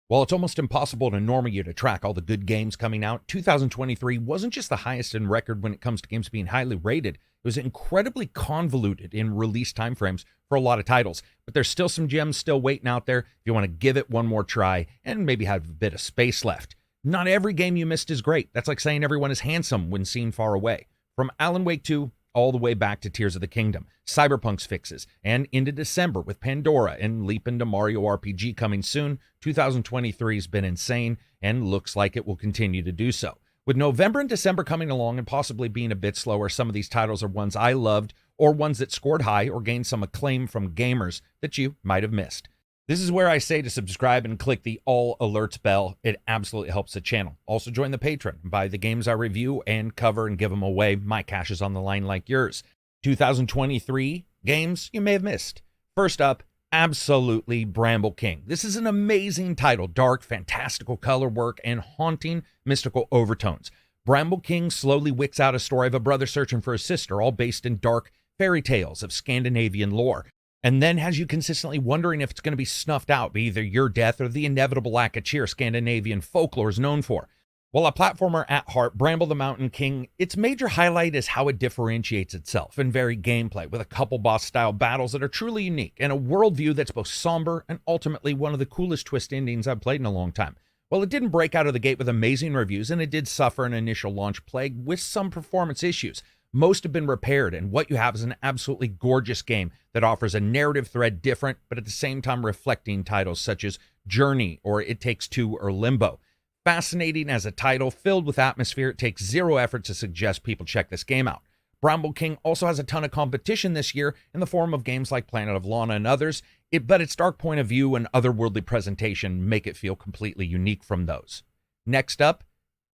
While it's almost impossible in a normal year to track all the good games coming out, 2023 wasn't just the highest in record when it comes to games being highly rated. It was incredibly convoluted in release timeframes for a lot of titles, but there's still some gems still waiting out there if you want to give it one more try and maybe have a bit of space left. Not every game you missed is great. That's like saying everyone is handsome when seen far away. From Alan Wake 2 all the way back to Tears of the Kingdom, Cyberpunk's fixes, and into December with Pandora and leap into Mario RPG coming soon, 2023 has been insane and looks like it will continue to do so. With November and December coming along and possibly being a bit slower, some of these titles are ones I loved or ones that scored high or gained some acclaim from gamers that you might have missed. This is where I say to subscribe and click the all alerts bell. It absolutely helps the channel. Also join the Patreon and buy the games I review and cover and give them away. My cash is on the line like yours. 2023 games you may have missed. First up, absolutely Bramble King. This is an amazing title, dark, fantastical color work, and haunting mystical overtones. Bramble King slowly wicks out a story of a brother searching for his sister, all based in dark fairy tales of Scandinavian lore, and then has you consistently wondering if it's going to be snuffed out by either your death or the inevitable lack of cheer Scandinavian folklore is known for. While a platformer at heart, Bramble the Mountain King, its major highlight is how it differentiates itself in varied gameplay, with a couple boss-style battles that are truly unique, and a worldview that's both somber and ultimately one of the coolest twist endings I've played in a long time. While it didn't break out of the gate with amazing reviews, and it did suffer an initial launch plague with some performance issues, most have been repaired, and what you have is an absolutely gorgeous game that offers a narrative thread different, but at the same time reflecting titles such as Journey or It Takes Two or Limbo. Fascinating as a title filled with atmosphere, it takes zero effort to suggest people check this game out. Bramble King also has a ton of competition this year in the form of games like Planet of Lana and others, but its dark point of view and otherworldly presentation make it feel completely unique from those. Next up,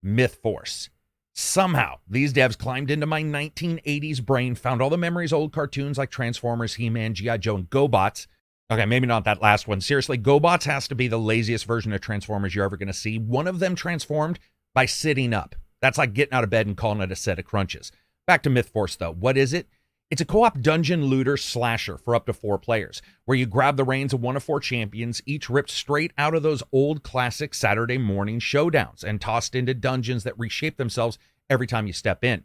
Myth Force. Somehow, these devs climbed into my 1980s brain, found all the memories old cartoons like Transformers, He-Man, G.I. Joe, and GoBots. Okay, maybe not that last one. Seriously, GoBots has to be the laziest version of Transformers you're ever going to see. One of them transformed by sitting up. That's like getting out of bed and calling it a set of crunches. Back to Myth Force, though. What is it? It's a co-op dungeon looter slasher for up to 4 players, where you grab the reins of one of 4 champions, each ripped straight out of those old classic Saturday morning showdowns and tossed into dungeons that reshape themselves every time you step in.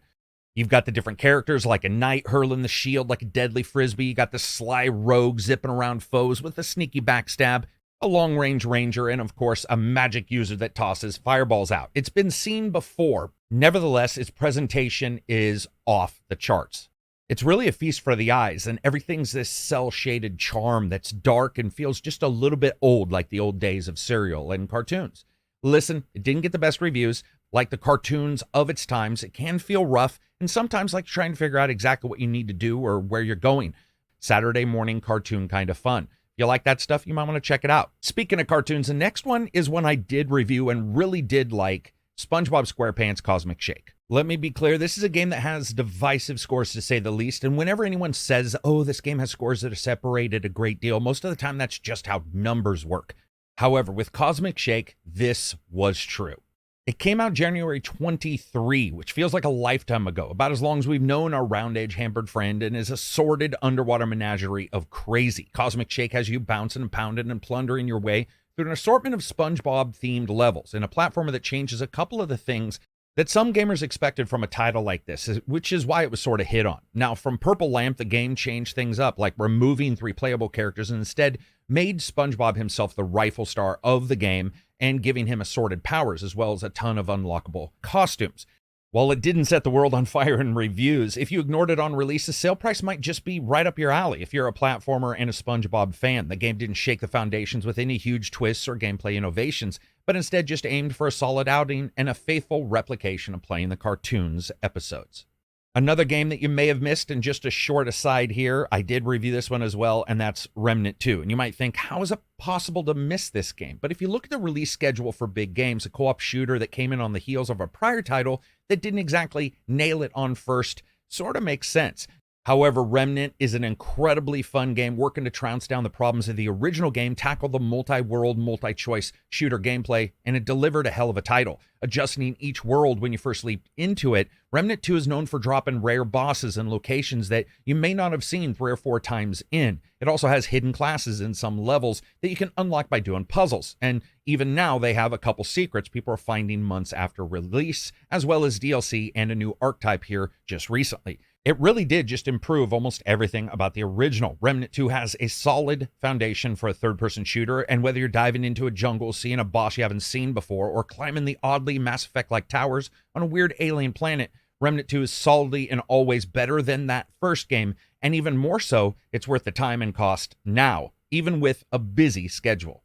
You've got the different characters like a knight hurling the shield like a deadly frisbee. You got the sly rogue zipping around foes with a sneaky backstab, a long-range ranger, and of course, a magic user that tosses fireballs out. It's been seen before. Nevertheless, its presentation is off the charts. It's really a feast for the eyes, and everything's this cel-shaded charm that's dark and feels just a little bit old, like the old days of cereal and cartoons. Listen, it didn't get the best reviews. Like the cartoons of its times, it can feel rough, and sometimes like trying to figure out exactly what you need to do or where you're going. Saturday morning cartoon kind of fun. If you like that stuff, you might want to check it out. Speaking of cartoons, the next one is one I did review and really did like, SpongeBob SquarePants Cosmic Shake. Let me be clear, this is a game that has divisive scores to say the least, and whenever anyone says, oh, this game has scores that are separated a great deal, most of the time that's just how numbers work. However, with Cosmic Shake, this was true. It came out January 23, which feels like a lifetime ago, about as long as we've known our round-edge hampered friend, and is a sordid underwater menagerie of crazy. Cosmic Shake has you bouncing and pounding and plundering your way through an assortment of SpongeBob-themed levels in a platformer that changes a couple of the things that some gamers expected from a title like this, which is why it was sort of hit on. Now, from Purple Lamp, the game changed things up, like removing 3 playable characters and instead made SpongeBob himself the rifle star of the game and giving him assorted powers, as well as a ton of unlockable costumes. While it didn't set the world on fire in reviews, if you ignored it on release, the sale price might just be right up your alley if you're a platformer and a SpongeBob fan. The game didn't shake the foundations with any huge twists or gameplay innovations, but instead just aimed for a solid outing and a faithful replication of playing the cartoon's episodes. Another game that you may have missed, and just a short aside here, I did review this one as well, and that's Remnant II. And you might think, how is it possible to miss this game? But if you look at the release schedule for big games, a co-op shooter that came in on the heels of a prior title that didn't exactly nail it on first sort of makes sense. However, Remnant is an incredibly fun game working to trounce down the problems of the original game, tackle the multi-world, multi-choice shooter gameplay, and it delivered a hell of a title. Adjusting each world when you first leap into it, Remnant II is known for dropping rare bosses and locations that you may not have seen 3 or 4 times in. It also has hidden classes in some levels that you can unlock by doing puzzles. And even now, they have a couple secrets people are finding months after release, as well as DLC and a new archetype here just recently. It really did just improve almost everything about the original. Remnant 2 has a solid foundation for a third-person shooter, and whether you're diving into a jungle, seeing a boss you haven't seen before, or climbing the oddly Mass Effect-like towers on a weird alien planet, Remnant 2 is solidly and always better than that first game, and even more so, it's worth the time and cost now, even with a busy schedule.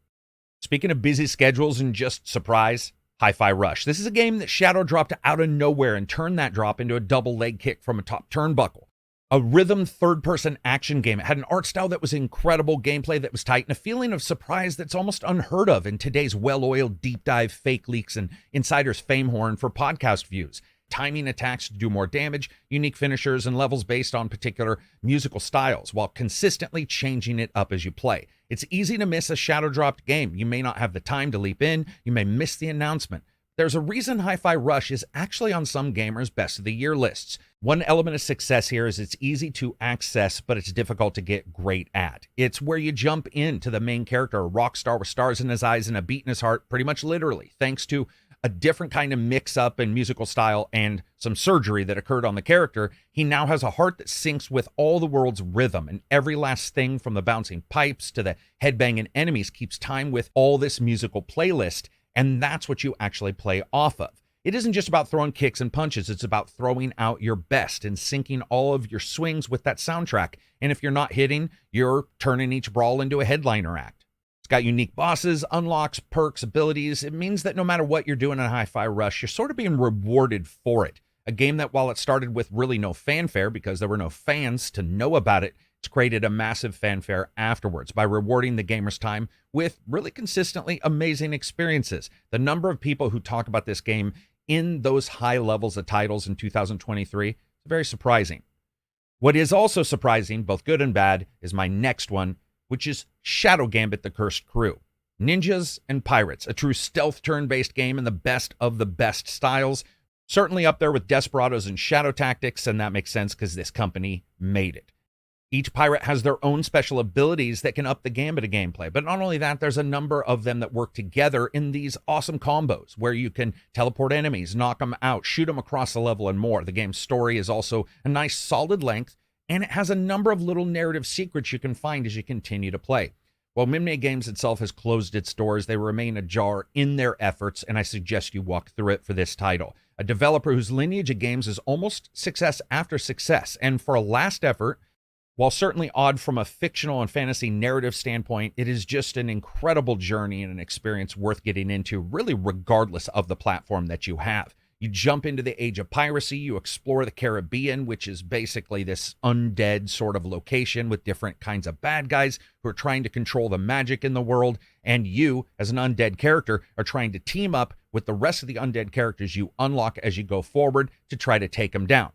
Speaking of busy schedules and just surprise, HiFi Rush. This is a game that Shadow dropped out of nowhere and turned that drop into a double leg kick from a top turnbuckle. A rhythm third-person action game. It had an art style that was incredible, gameplay that was tight, and a feeling of surprise that's almost unheard of in today's well-oiled deep dive fake leaks and insiders fame horn for podcast views. Timing attacks to do more damage, unique finishers, and levels based on particular musical styles, while consistently changing it up as you play. It's easy to miss a shadow-dropped game. You may not have the time to leap in. You may miss the announcement. There's a reason HiFi Rush is actually on some gamers' best of the year lists. One element of success here is it's easy to access, but it's difficult to get great at. It's where you jump into the main character, a rock star with stars in his eyes and a beat in his heart, pretty much literally, thanks to a different kind of mix-up in musical style and some surgery that occurred on the character. He now has a heart that syncs with all the world's rhythm, and every last thing from the bouncing pipes to the headbanging enemies keeps time with all this musical playlist, and that's what you actually play off of. It isn't just about throwing kicks and punches, it's about throwing out your best and syncing all of your swings with that soundtrack. And if you're not hitting, you're turning each brawl into a headliner act. It's got unique bosses, unlocks, perks, abilities. It means that no matter what you're doing in HiFi Rush, you're sort of being rewarded for it. A game that, while it started with really no fanfare because there were no fans to know about it, it's created a massive fanfare afterwards by rewarding the gamer's time with really consistently amazing experiences. The number of people who talk about this game in those high levels of titles in 2023 is very surprising. What is also surprising, both good and bad, is my next one, which is Shadow Gambit: The Cursed Crew. Ninjas and pirates, a true stealth turn-based game in the best of the best styles. Certainly up there with Desperados and Shadow Tactics, and that makes sense because this company made it. Each pirate has their own special abilities that can up the gambit of gameplay. But not only that, there's a number of them that work together in these awesome combos where you can teleport enemies, knock them out, shoot them across the level, and more. The game's story is also a nice solid length, and it has a number of little narrative secrets you can find as you continue to play. While Mimne Games itself has closed its doors, they remain ajar in their efforts, and I suggest you walk through it for this title. A developer whose lineage of games is almost success after success, and for a last effort, while certainly odd from a fictional and fantasy narrative standpoint, it is just an incredible journey and an experience worth getting into, really regardless of the platform that you have. You jump into the age of piracy, you explore the Caribbean, which is basically this undead sort of location with different kinds of bad guys who are trying to control the magic in the world, and you, as an undead character, are trying to team up with the rest of the undead characters you unlock as you go forward to try to take them down.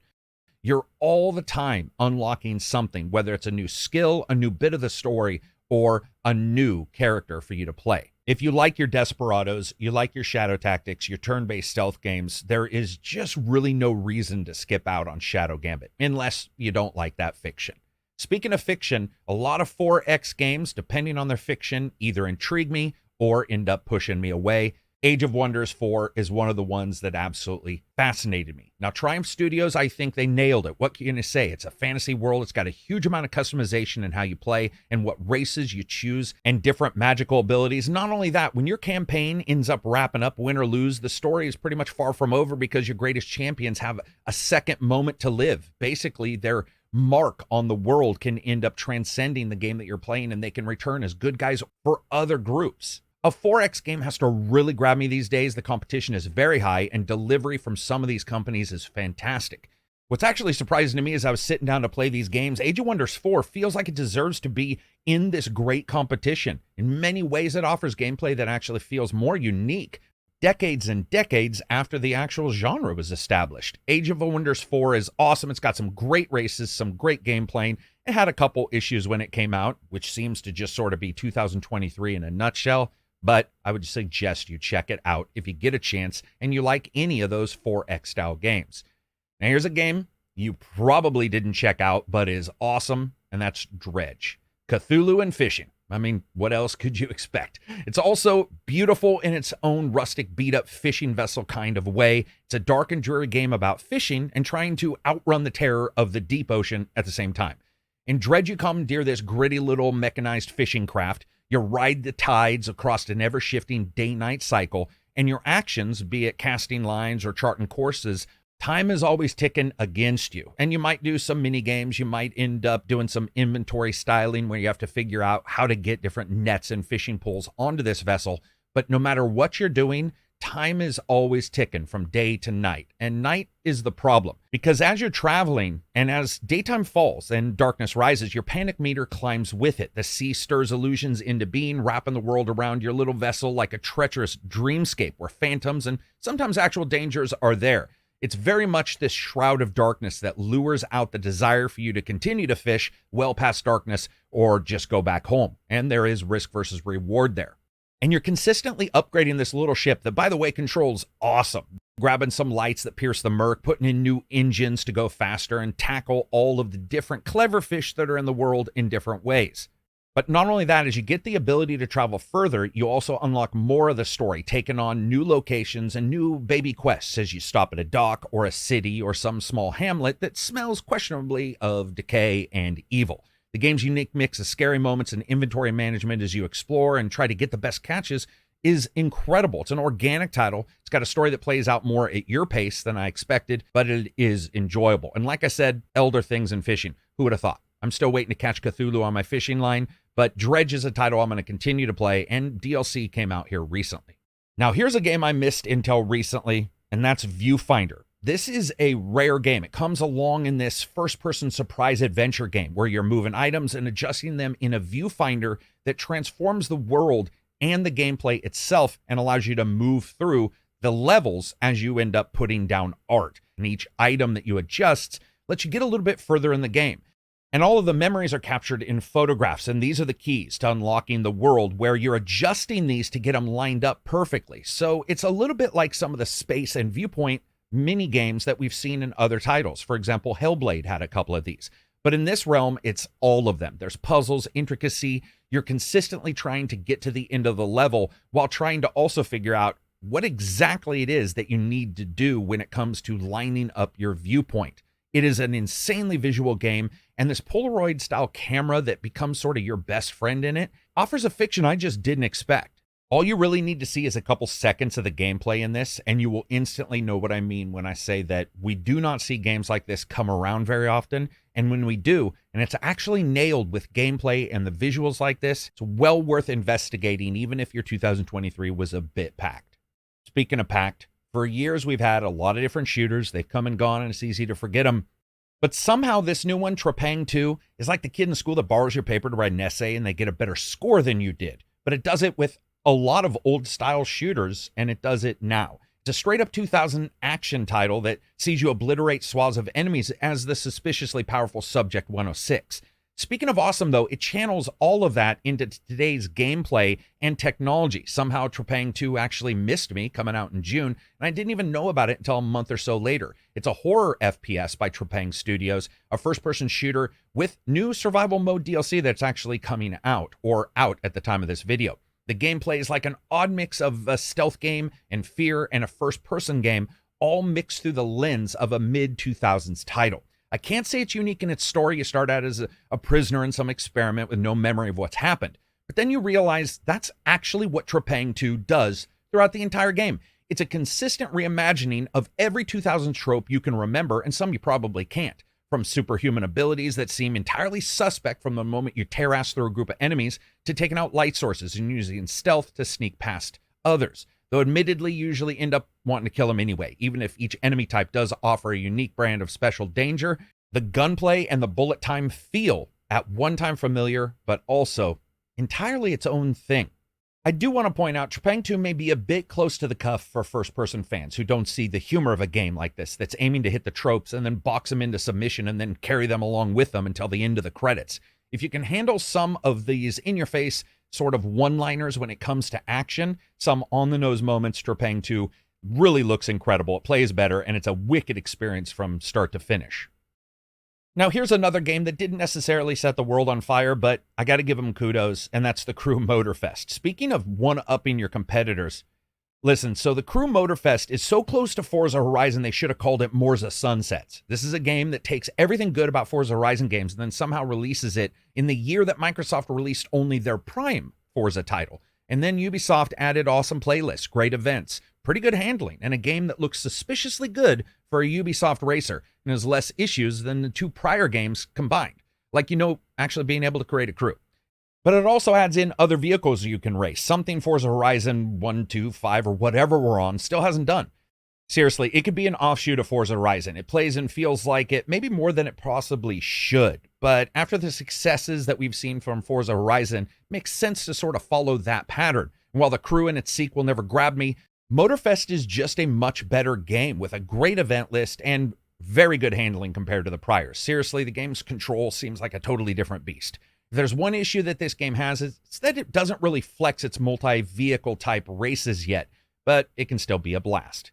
You're all the time unlocking something, whether it's a new skill, a new bit of the story, or a new character for you to play. If you like your Desperados, you like your Shadow Tactics, your turn-based stealth games, there is just really no reason to skip out on Shadow Gambit, unless you don't like that fiction. Speaking of fiction, a lot of 4X games, depending on their fiction, either intrigue me or end up pushing me away. Age of Wonders 4 is one of the ones that absolutely fascinated me. Now, Triumph Studios, I think they nailed it. What can you say? It's a fantasy world. It's got a huge amount of customization in how you play and what races you choose and different magical abilities. Not only that, when your campaign ends up wrapping up, win or lose, the story is pretty much far from over because your greatest champions have a second moment to live. Basically, their mark on the world can end up transcending the game that you're playing, and they can return as good guys for other groups. A 4X game has to really grab me these days. The competition is very high, and delivery from some of these companies is fantastic. What's actually surprising to me as I was sitting down to play these games, Age of Wonders 4 feels like it deserves to be in this great competition. In many ways, it offers gameplay that actually feels more unique. decades and decades after the actual genre was established. Age of Wonders 4 is awesome. It's got some great races, some great gameplay. It had a couple issues when it came out, which seems to just sort of be 2023 in a nutshell. But I would suggest you check it out if you get a chance and you like any of those 4X style games. Now here's a game you probably didn't check out, but is awesome, and that's Dredge. Cthulhu and fishing. I mean, what else could you expect? It's also beautiful in its own rustic, beat-up fishing vessel kind of way. It's a dark and dreary game about fishing and trying to outrun the terror of the deep ocean at the same time. In Dredge, you commandeer this gritty little mechanized fishing craft. You ride the tides across an ever-shifting day-night cycle, and your actions, be it casting lines or charting courses, time is always ticking against you. And you might do some mini games. You might end up doing some inventory styling where you have to figure out how to get different nets and fishing poles onto this vessel. But no matter what you're doing, time is always ticking from day to night. And night is the problem, because as you're traveling and as daytime falls and darkness rises, your panic meter climbs with it. The sea stirs illusions into being, wrapping the world around your little vessel like a treacherous dreamscape where phantoms and sometimes actual dangers are there. It's very much this shroud of darkness that lures out the desire for you to continue to fish well past darkness or just go back home. And there is risk versus reward there. And you're consistently upgrading this little ship that, by the way, controls awesome. Grabbing some lights that pierce the murk, putting in new engines to go faster and tackle all of the different clever fish that are in the world in different ways. But not only that, as you get the ability to travel further, you also unlock more of the story, taking on new locations and new baby quests as you stop at a dock or a city or some small hamlet that smells questionably of decay and evil. The game's unique mix of scary moments and inventory management as you explore and try to get the best catches is incredible. It's an organic title. It's got a story that plays out more at your pace than I expected, but it is enjoyable. And like I said, elder things in fishing. Who would have thought? I'm still waiting to catch Cthulhu on my fishing line, but Dredge is a title I'm going to continue to play, and DLC came out here recently. Now, here's a game I missed until recently, and that's Viewfinder. This is a rare game. It comes along in this first-person surprise adventure game where you're moving items and adjusting them in a viewfinder that transforms the world and the gameplay itself and allows you to move through the levels as you end up putting down art. And each item that you adjust lets you get a little bit further in the game. And all of the memories are captured in photographs, and these are the keys to unlocking the world where you're adjusting these to get them lined up perfectly. So it's a little bit like some of the space and viewpoint mini games that we've seen in other titles. For example, Hellblade had a couple of these. But in this realm, it's all of them. There's puzzles, intricacy. You're consistently trying to get to the end of the level while trying to also figure out what exactly it is that you need to do when it comes to lining up your viewpoint. It is an insanely visual game, and this Polaroid-style camera that becomes sort of your best friend in it offers a fiction I just didn't expect. All you really need to see is a couple seconds of the gameplay in this, and you will instantly know what I mean when I say that we do not see games like this come around very often, and when we do, and it's actually nailed with gameplay and the visuals like this, it's well worth investigating, even if your 2023 was a bit packed. Speaking of packed, for years, we've had a lot of different shooters. They've come and gone, and it's easy to forget them. But somehow this new one, Trang II, is like the kid in school that borrows your paper to write an essay, and they get a better score than you did. But it does it with a lot of old-style shooters, and it does it now. It's a straight-up 2000 action title that sees you obliterate swaths of enemies as the suspiciously powerful Subject 106. Speaking of awesome, though, it channels all of that into today's gameplay and technology. Somehow, Trang II actually missed me coming out in June, and I didn't even know about it until a month or so later. It's a horror FPS by Trepang Studios, a first-person shooter with new survival mode DLC that's actually coming out, or out at the time of this video. The gameplay is like an odd mix of a stealth game and fear and a first-person game, all mixed through the lens of a mid-2000s title. I can't say it's unique in its story. You start out as a prisoner in some experiment with no memory of what's happened. But then you realize that's actually what Trang II does throughout the entire game. It's a consistent reimagining of every 2000s trope you can remember, and some you probably can't. From superhuman abilities that seem entirely suspect from the moment you tear ass through a group of enemies, to taking out light sources and using stealth to sneak past others. Though admittedly usually end up wanting to kill them anyway. Even if each enemy type does offer a unique brand of special danger, the gunplay and the bullet time feel at one time familiar, but also entirely its own thing. I do want to point out Trang II may be a bit close to the cuff for first-person fans who don't see the humor of a game like this that's aiming to hit the tropes and then box them into submission and then carry them along with them until the end of the credits. If you can handle some of these in-your-face sort of one-liners when it comes to action, some on-the-nose moments, Trang II really looks incredible. It plays better, and it's a wicked experience from start to finish. Now, here's another game that didn't necessarily set the world on fire, but I got to give them kudos, and that's the Crew Motorfest. Speaking of one-upping your competitors, listen, so the Crew Motorfest is so close to Forza Horizon, they should have called it Morza Sunsets. This is a game that takes everything good about Forza Horizon games and then somehow releases it in the year that Microsoft released only their prime Forza title. And then Ubisoft added awesome playlists, great events, pretty good handling, and a game that looks suspiciously good for a Ubisoft racer and has less issues than the two prior games combined. Like, actually being able to create a crew. But it also adds in other vehicles you can race, something Forza Horizon 1, 2, 5, or whatever we're on still hasn't done. Seriously, it could be an offshoot of Forza Horizon. It plays and feels like it, maybe more than it possibly should. But after the successes that we've seen from Forza Horizon, it makes sense to sort of follow that pattern. And while the Crew and its sequel never grabbed me, Motorfest is just a much better game with a great event list and very good handling compared to the priors. Seriously, the game's control seems like a totally different beast. If there's one issue that this game has, it's that it doesn't really flex its multi-vehicle type races yet, but it can still be a blast.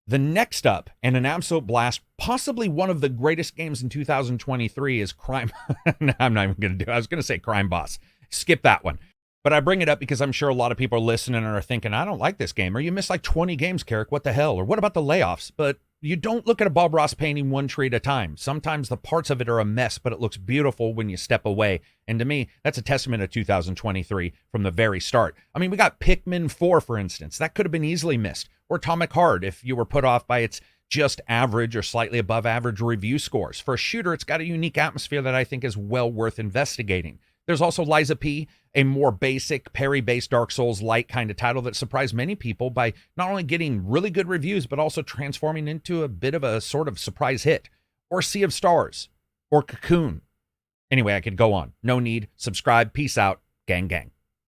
The next up, and an absolute blast, possibly one of the greatest games in 2023 is Crime... No, I'm not even going to do it. I was going to say Crime Boss. Skip that one. But I bring it up because I'm sure a lot of people are listening and are thinking, I don't like this game, or you missed like 20 games, Karak, what the hell? Or what about the layoffs? But you don't look at a Bob Ross painting one tree at a time. Sometimes the parts of it are a mess, but it looks beautiful when you step away. And to me, that's a testament of 2023 from the very start. I mean, we got Pikmin 4, for instance. That could have been easily missed. Or Atomic Heart, if you were put off by its just average or slightly above average review scores. For a shooter, it's got a unique atmosphere that I think is well worth investigating. There's also Liza P., a more basic, parry-based Dark Souls-like kind of title that surprised many people by not only getting really good reviews, but also transforming into a bit of a sort of surprise hit. Or Sea of Stars. Or Cocoon. Anyway, I could go on. No need. Subscribe. Peace out. Gang, gang.